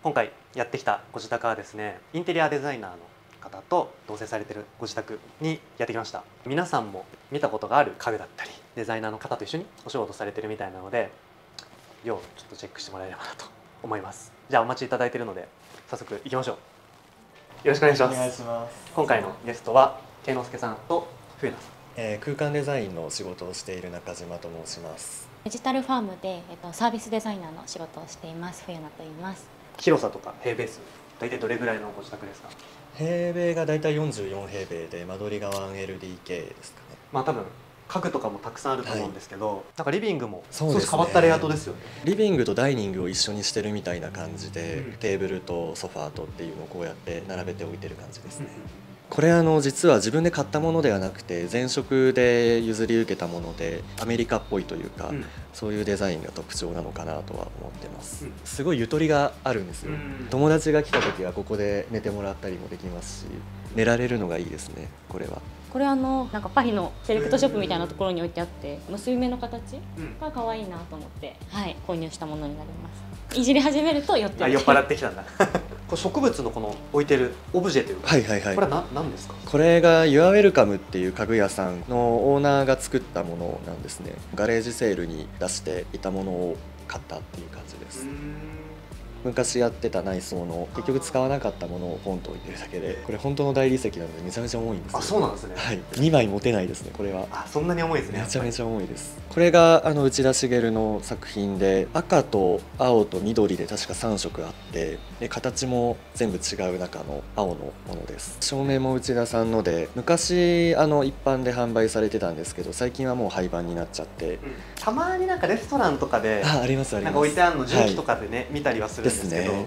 今回やってきたご自宅はですね、インテリアデザイナーの方と同棲されてるご自宅にやってきました。皆さんも見たことがある家具だったり、デザイナーの方と一緒にお仕事されてるみたいなので、要ちょっとチェックしてもらえればなと思います。じゃあお待ちいただいているので早速行きましょう。よろしくお願いします。お願いします。今回のゲストは慶之助さんと冬菜さん。空間デザインの仕事をしている中島と申します。デジタルファームで、サービスデザイナーの仕事をしています冬菜と言います。広さとか平米数大体どれぐらいのご自宅ですか？平米がだいたい44平米で間取りが 1LDK ですかね。まあ多分家具とかもたくさんあると思うんですけど、なんかリビングもそうですね、少し変わったレイアウトですよね。リビングとダイニングを一緒にしてるみたいな感じで、テーブルとソファーとっていうのをこうやって並べておいてる感じですね。これ実は自分で買ったものではなくて前職で譲り受けたもので、アメリカっぽいというか、そういうデザインが特徴なのかなとは思ってます。すごいゆとりがあるんですよ。友達が来た時はここで寝てもらったりもできますし、寝られるのがいいですね。これはなんかパリのセレクトショップみたいなところに置いてあって、結び目の形が可愛いなと思って、購入したものになります。いじり始めると酔ってる。酔っ払ってきたんだ。これ植物のこの置いてるオブジェというか、これは何ですか？これが Your Welcome っていう家具屋さんのオーナーが作ったものなんですね。ガレージセールに出していたものを買ったっていう感じです。昔やってた内装の結局使わなかったものをポンと置いてるだけで、これ本当の大理石なのでめちゃめちゃ重いんですよ。あ、そうなんですね。はい、2枚持てないですね、これは。あ、そんなに重いですね。めちゃめちゃ重いです。これが内田茂の作品で、赤と青と緑で確か3色あって、で形も全部違う中の青のものです。照明も内田さんので、昔一般で販売されてたんですけど、最近はもう廃盤になっちゃって、たまになんかレストランとかでありますあります、なんか置いてあるの重機とかでね、見たりはするんですけど、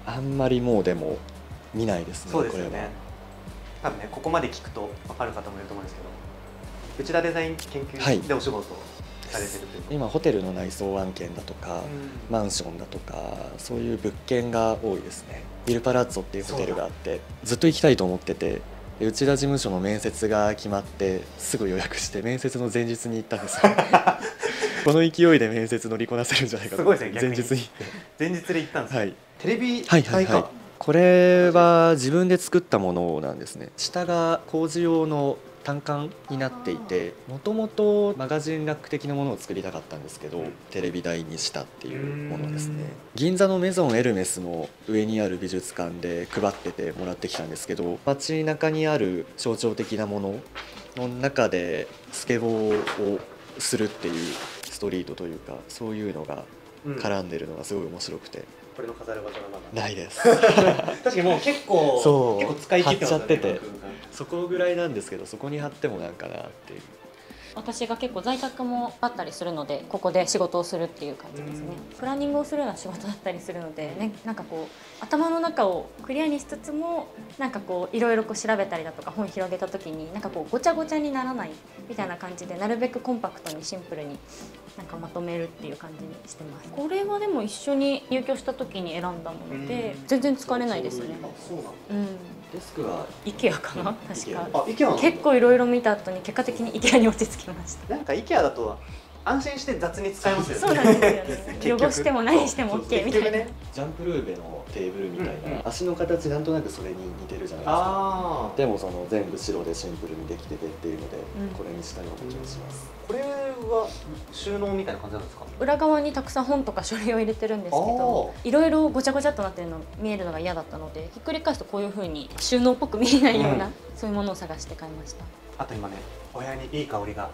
あんまりもうでも見ないですね。そうですよね。多分ね、ここまで聞くと分かる方もいると思うんですけど、内田デザイン研究でお仕事をされてるという、今ホテルの内装案件だとか、マンションだとか、そういう物件が多いですね。ビルパラッツォっていうホテルがあって、ずっと行きたいと思ってて、内田事務所の面接が決まってすぐ予約して、面接の前日に行ったんですよ。この勢いで面接乗りこなせるんじゃないかと。すごいですね。前日に前日で行ったんです。はい。テレビ台か。これは自分で作ったものなんですね。下が工事用の単管になっていて、もともとマガジンラック的なものを作りたかったんですけど、テレビ台にしたっていうものですね。銀座のメゾンエルメスの上にある美術館で配っててもらってきたんですけど、街中にある象徴的なものの中でスケボーをするっていうストリートというか、そういうのが絡んでるのがすごい面白くて。これの飾る場所がまだないです。確かにもう結構使い切ってますよね。貼っちゃってて、そこぐらいなんですけど、そこに貼ってもなんかなっていう。私が結構在宅もあったりするので、ここで仕事をするっていう感じですね。プランニングをするような仕事だったりするので、ね、なんかこう頭の中をクリアにしつつも、なんかこういろいろ調べたりだとか本広げた時になんかこうごちゃごちゃにならないみたいな感じで、なるべくコンパクトにシンプルになんかまとめるっていう感じにしてます。これはでも一緒に入居した時に選んだもので、全然疲れないですね。デスクは IKEA かな、確か。IKEA 結構いろいろ見た後に結果的に IKEA に落ち着きました。なんか IKEA だと安心して雑に使えますよね。そうなんですよね。汚しても何しても OK みたいな。ジャンプルーベのテーブルみたいな、足の形なんとなくそれに似てるじゃないですか。でも全部白でシンプルにできててっていうので、これにしたような気がします。これは収納みたいな感じなんですか？裏側にたくさん本とか書類を入れてるんですけど、いろいろごちゃごちゃっとなってるの見えるのが嫌だったので、ひっくり返すとこういう風に収納っぽく見えないような、そういうものを探して買いました。あと今ね、お部屋にいい香りが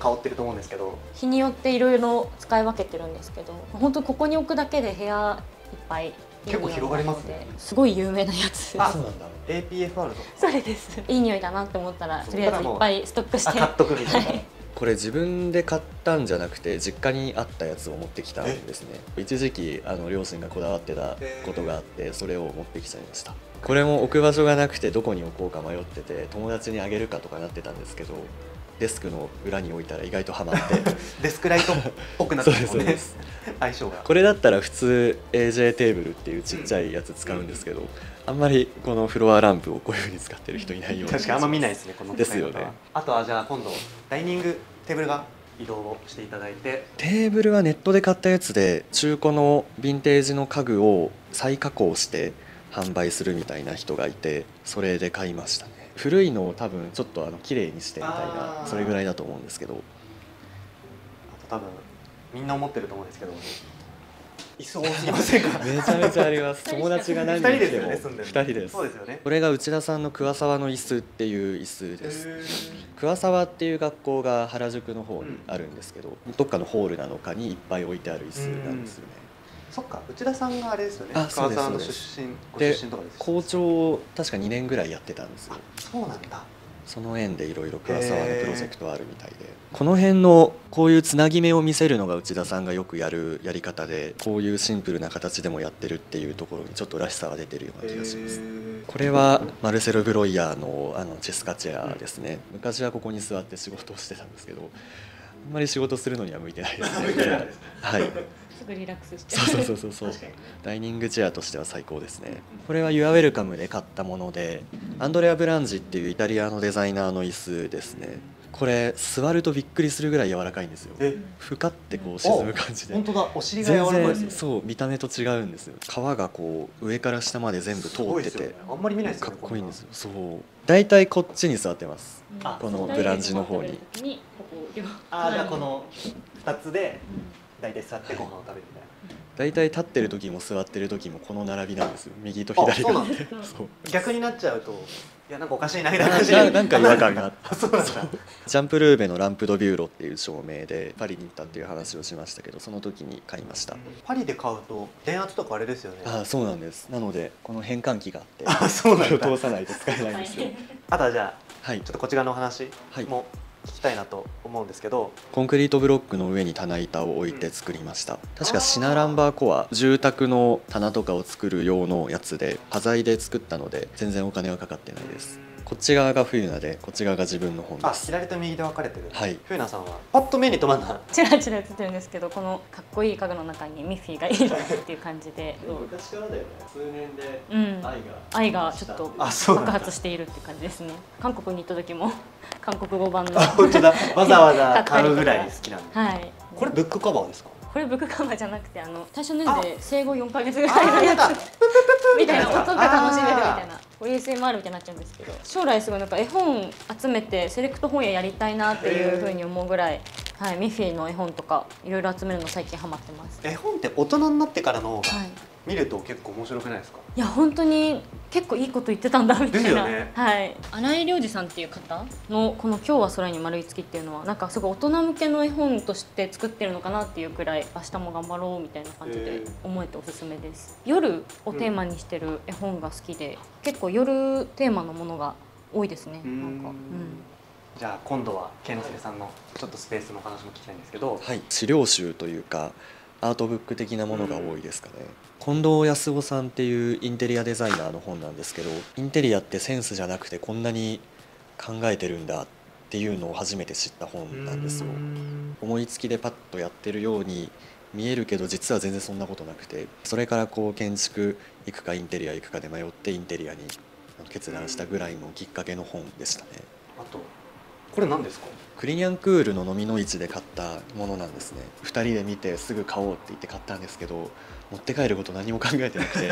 香ってると思うんですけど、日によっていろいろ使い分けてるんですけど、本当にここに置くだけで部屋いっぱい結構広がりますね。すごい有名なやつ。あ、そうなんだ。APFR とか。それです。いい匂いだなって思ったら、とりあえずいっぱいストックして買っとくみたいな。これ自分で買ったんじゃなくて、実家にあったやつを持ってきたんですね。一時期両親がこだわってたことがあって、それを持ってきちゃいました。これも置く場所がなくてどこに置こうか迷ってて、友達にあげるかとかなってたんですけど、デスクの裏に置いたら意外とハマってデスクライトっぽくなってますね。相性が。これだったら普通 AJ テーブルっていうちっちゃいやつ使うんですけど、あんまりこのフロアランプをこういう風に使ってる人いないような。確かにあんま見ないですね、このですよね。あとはじゃあ今度ダイニングテーブルが移動をしていただいて。テーブルはネットで買ったやつで、中古のヴィンテージの家具を再加工して販売するみたいな人がいて、それで買いましたね。古いのを多分ちょっと綺麗にしてみたいな、それぐらいだと思うんですけど。あと多分みんな思ってると思うんですけど、椅子多すぎませんか？めちゃめちゃあります。友達が何人来ても2人です。そうですよね。これが内田さんの桑沢の椅子っていう椅子です。桑沢っていう学校が原宿の方にあるんですけど、どっかのホールなのかにいっぱい置いてある椅子なんですよね。そっか、内田さんがあれですよね。あ、そうです。桑沢のご出身とかです。校長を確か2年ぐらいやってたんですよ。そうなんだ。その縁でいろいろ桑沢のプロジェクトあるみたいで、この辺のこういうつなぎ目を見せるのが内田さんがよくやるやり方で、こういうシンプルな形でもやってるっていうところにちょっとらしさが出てるような気がします。これはマルセロ・ブロイヤーのチェスカチェアですね。昔はここに座って仕事をしてたんですけど、あんまり仕事するのには向いてないですね。はい。すぐリラックスして。そうダイニングチェアとしては最高ですね。これはユアウェルカムで買ったもので、アンドレア・ブランジっていうイタリアのデザイナーの椅子ですね。これ座るとびっくりするぐらい柔らかいんですよ。ふかってこう沈む感じで。本当だ、お尻が柔らかいですね。そう、見た目と違うんですよ。皮がこう上から下まで全部通ってて、あんまり見ないですよね。かっこいいんですよ。そう、だいたいこっちに座ってます。このブランジの方に。あ、じゃあこの2つで大体座ってご飯を食べるみたいな。だいたい立ってる時も座ってる時もこの並びなんですよ。右と左が。逆になっちゃうと、いやなんかおかしいなみたいな感じで、なんか違和感があって。そうなんだ。ジャンプルーベのランプドビューロっていう照明でパリに行ったっていう話をしましたけど、その時に買いました。パリで買うと電圧とかあれですよね。あ、そうなんです。なのでこの変換器があって、あ、そうなんだ。通さないと使えないんですよ。あとはじゃあ、はい、ちょっとこっち側のお話も聞きたいなと思うんですけど、コンクリートブロックの上に棚板を置いて作りました。確かシナランバーコア、住宅の棚とかを作る用のやつで端材で作ったので全然お金はかかってないです。こっち側が冬菜でこっち側が自分の本です。左と右で分かれてる。はい。冬菜さんはパッと目に留まんな。チラチラ映ってるんですけど、このかっこいい家具の中にミッフィーがいるっていう感じで。昔からだよね。数年で愛がちょっと爆発しているって感じですね。韓国に行った時も韓国語版の。本当だ。わざわざ買うぐらい好きなんで。はい。これブックカバーですか？これブックカバーじゃなくて、最初のやつで生後4ヶ月ぐらいのやつみたいな、音が楽しめるみたいな、ASMR みたいになっちゃうんですけど、将来すごいなんか絵本集めてセレクト本屋やりたいなっていうふうに思うぐらい、はい、ミッフィーの絵本とかいろいろ集めるの最近ハマってます。絵本って大人になってからの方が見ると結構面白くないですか？いや本当に結構いいこと言ってたんだみたいな。ですよね。はい。新井良二さんっていう方のこの今日は空に丸い月っていうのはなんかすごい大人向けの絵本として作ってるのかなっていうくらい、明日も頑張ろうみたいな感じで思えておすすめです。夜をテーマにしてる絵本が好きで、結構夜テーマのものが多いですね。なんか。じゃあ今度は健之介さんのちょっとスペースの話も聞きたいんですけど、はい、資料集というかアートブック的なものが多いですかね。近藤康夫さんっていうインテリアデザイナーの本なんですけど、インテリアってセンスじゃなくてこんなに考えてるんだっていうのを初めて知った本なんですよ。思いつきでパッとやってるように見えるけど実は全然そんなことなくて、それからこう建築行くかインテリア行くかで迷ってインテリアに決断したぐらいのきっかけの本でしたね。あとこれ何ですか？クリニャンクールの飲みの市で買ったものなんですね。2人で見てすぐ買おうって言って買ったんですけど、持って帰ること何も考えてなくて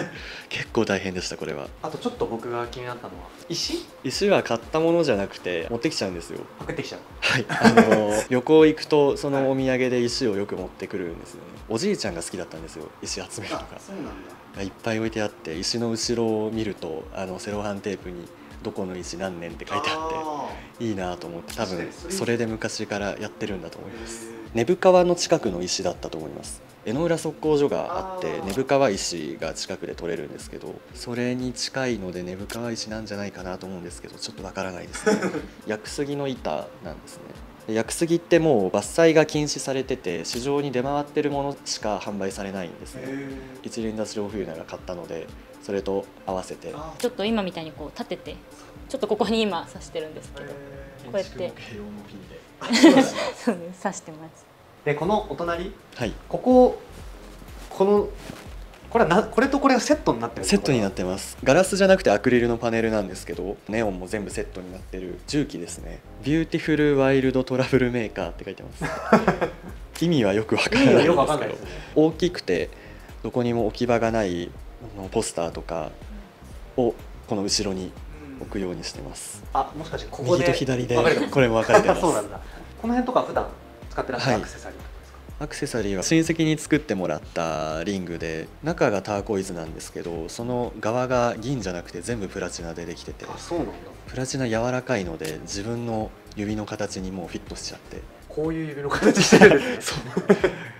結構大変でした。これはあとちょっと僕が気になったのは石は買ったものじゃなくて持ってきちゃうんですよ。パクってきちゃう。はい、旅行行くとそのお土産で石をよく持ってくるんですよね。おじいちゃんが好きだったんですよ、石集めるのが。そうなんだ。いっぱい置いてあって、石の後ろを見るとセロハンテープにどこの石何年って書いてあっていいなと思って、多分それで昔からやってるんだと思います。根府川の近くの石だったと思います。江ノ浦測候所があって根府川石が近くで取れるんですけど、それに近いので根府川石なんじゃないかなと思うんですけど、ちょっとわからないですね。屋久杉の板なんですね。屋久杉ってもう伐採が禁止されてて、市場に出回ってるものしか販売されないんですね。一輪挿し老冬菜が買ったのでそれと合わせてちょっと今みたいにこう立てて、ちょっとここに今刺してるんですけど、こうやってそうです、刺してます。でこのお隣、はい、このこれはこれとこれがセットになってる。セットになってます。ガラスじゃなくてアクリルのパネルなんですけど、ネオンも全部セットになってる重機ですね。ビューティフルワイルドトラブルメーカーって書いてます意味はよくわからないんですけど、大きくてどこにも置き場がないポスターとかをこの後ろに置くようにしてます。あ、もしかしてここで右と左でこれも分かれてますそうなんだ。この辺とか普段使ってらっしゃるアクセサリーとかですか？アクセサリーは親戚に作ってもらったリングで、中がターコイズなんですけど、その側が銀じゃなくて全部プラチナでできてて、あ、そうなんだ。プラチナ柔らかいので自分の指の形にもうフィットしちゃって、こういう指の形してるんですね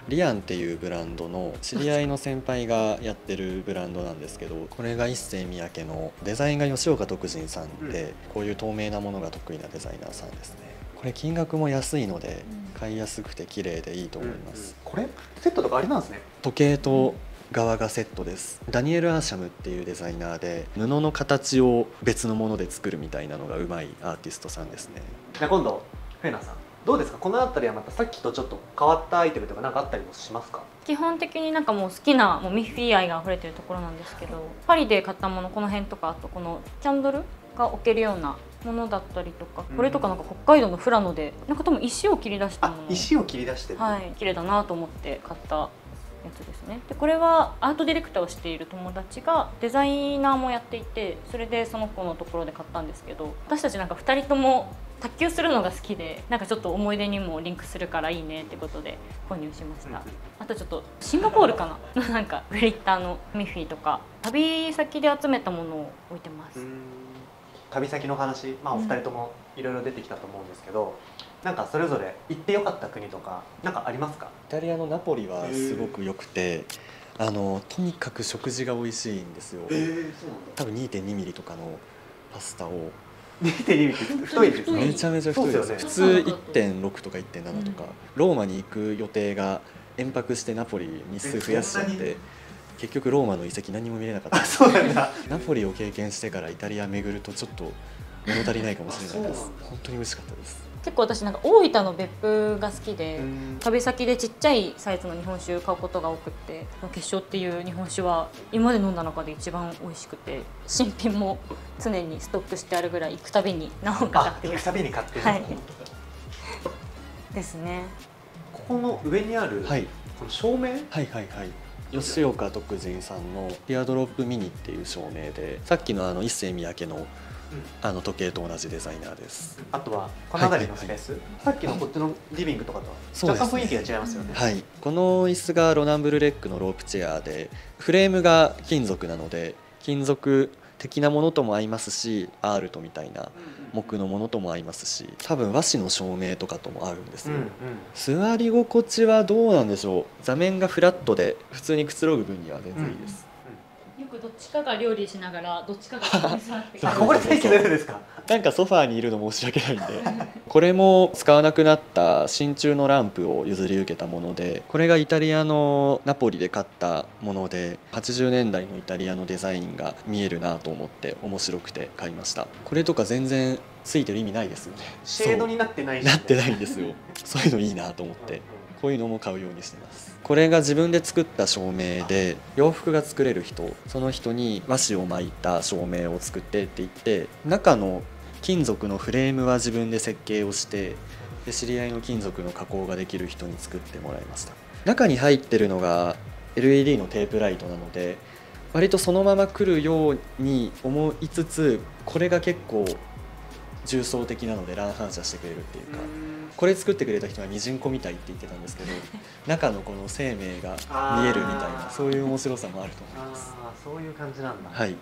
リアンっていうブランドの知り合いの先輩がやってるブランドなんですけど、これが一世三宅のデザインが吉岡徳仁さんで、こういう透明なものが得意なデザイナーさんですね。これ金額も安いので買いやすくて綺麗でいいと思います。これセットとかありなんですね。時計と側がセットです。ダニエル・アーシャムっていうデザイナーで、布の形を別のもので作るみたいなのがうまいアーティストさんですね。じゃあ今度フェナさんどうですか？この辺りはまたさっきとちょっと変わったアイテムとか何かあったりもしますか？基本的になんかもう好きなもうミッフィー愛が溢れてるところなんですけど、パリで買ったもの、この辺とか、あとこのキャンドルが置けるようなものだったりとか、これとかなんか北海道の富良野でなんか多分石を切り出したもの、石を切り出してる、はい、綺麗だなと思って買ったやつですね。でこれはアートディレクターをしている友達がデザイナーもやっていて、それでその子のところで買ったんですけど、私たちなんか2人とも卓球するのが好きで、なんかちょっと思い出にもリンクするからいいねってことで購入しました。あとちょっとシンガポールかななんかグリッターのミッフィーとか旅先で集めたものを置いてます。旅先の話、お二人ともいろいろ出てきたと思うんですけど、なんかそれぞれ行ってよかった国とかなんかありますか？イタリアのナポリはすごく良くて、とにかく食事が美味しいんですよ。多分 2.2 ミリとかのパスタを2.2ミリって太いですね。めちゃめちゃ太いです。普通 1.6 とか 1.7 とか、ローマに行く予定が延泊してナポリ日数増やしちゃって、結局ローマの遺跡何も見れなかったです。そうなんだ。ナポリを経験してからイタリア巡るとちょっと物足りないかもしれないです。本当に美味しかったです。結構私なんか大分の別府が好きで、旅先でちっちゃいサイズの日本酒買うことが多くて、結晶っていう日本酒は今まで飲んだ中で一番美味しくて、新品も常にストックしてあるぐらい行くたびに何本か買ってる。行くたびに買ってる、はいですね。ここの上にある、この照明、吉岡徳仁さんのティアドロップミニっていう照明で、さっきの一世三宅の時計と同じデザイナーです。あとはこの辺りのスペース、さっきのこっちのリビングとかとは若干雰囲気が違いますよね。はい、この椅子がロナンブルレックのロープチェアで、フレームが金属なので金属的なものとも合いますし、アールトみたいな木のものとも合いますし、多分和紙の照明とかとも合うんですよ。座り心地はどうなんでしょう。座面がフラットで普通にくつろぐ分には全然いいです。よくどっちかが料理しながらどっちかが座ってここで席出るんですか？なんかソファーにいるの申し訳ないんでこれも使わなくなった真鍮のランプを譲り受けたもので、これがイタリアのナポリで買ったもので、80年代のイタリアのデザインが見えるなと思って面白くて買いました。これとか全然ついてる意味ないですよね。シェードになってないし、なってないんですよ。そういうのいいなと思ってこういうのも買うようにしてます。これが自分で作った照明で、洋服が作れる人、その人に和紙を巻いた照明を作ってって言って、中の金属のフレームは自分で設計をして、で知り合いの金属の加工ができる人に作ってもらいました。中に入ってるのが LED のテープライトなので、割とそのまま来るように思いつつ、これが結構重層的なので乱反射してくれるっていうか、これ作ってくれた人はミジンコみたいって言ってたんですけど中のこの生命が見えるみたいな、そういう面白さもあると思います。そういう感じなんだ。はい、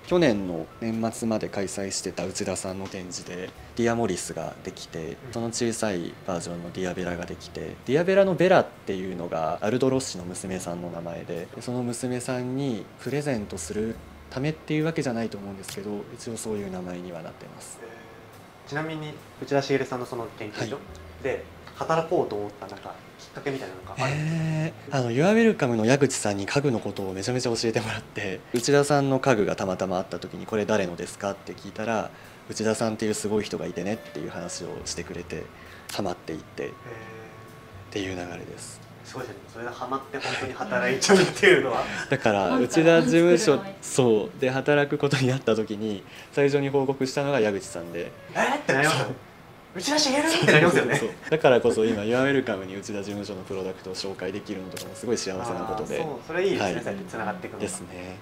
去年の年末まで開催してた内田さんの展示でディアモリスができて、その小さいバージョンのディアベラができて、ディアベラのベラっていうのがアルドロッシの娘さんの名前で、その娘さんにプレゼントするためっていうわけじゃないと思うんですけど、一応そういう名前にはなってます。ちなみに内田茂さんのその研究所で働こうと思ったなんかきっかけみたいなのがある？ユアウェルカムの矢口さんに家具のことをめちゃめちゃ教えてもらって、内田さんの家具がたまたまあった時にこれ誰のですかって聞いたら、内田さんっていうすごい人がいてねっていう話をしてくれて、ハマっていってっていう流れです。すごいですね。それでハマって本当に働いちゃうっていうのはだからなんか内田事務所作るのそうで働くことになった時に最初に報告したのが矢口さんで、ってなりますよね。内田茂ってなりますよね。そうだからこそ今「ユアウェルカム」に内田事務所のプロダクトを紹介できるのとかもすごい幸せなことで、そう、それいいですね。はいそうやって繋がっていくのがですね。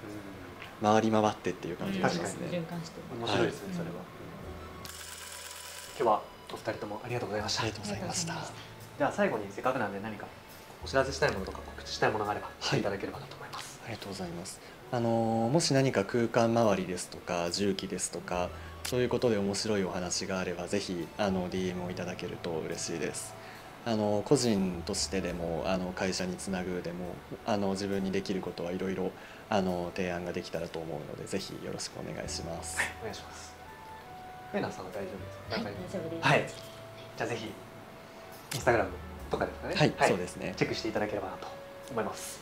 回り回ってっていう感じがします循ね。環してる。面白いですね、それは。今日はお二人ともありがとうございました。ありがとうございました。じゃあ最後にせっかくなんで何かお知らせしたいものとか告知したいものがあればしていただければなと思います。ありがとうございます。もし何か空間周りですとか重機ですとかそういうことで面白いお話があればぜひDM をいただけると嬉しいです。個人としてでも会社につなぐでも自分にできることはいろいろ提案ができたらと思うのでぜひよろしくお願いします。お願いします。フェナさんは大丈夫ですか？はい、大丈夫です。はい。じゃあぜひインスタグラムとかですかね。はい、そうですね。チェックしていただければなと思います。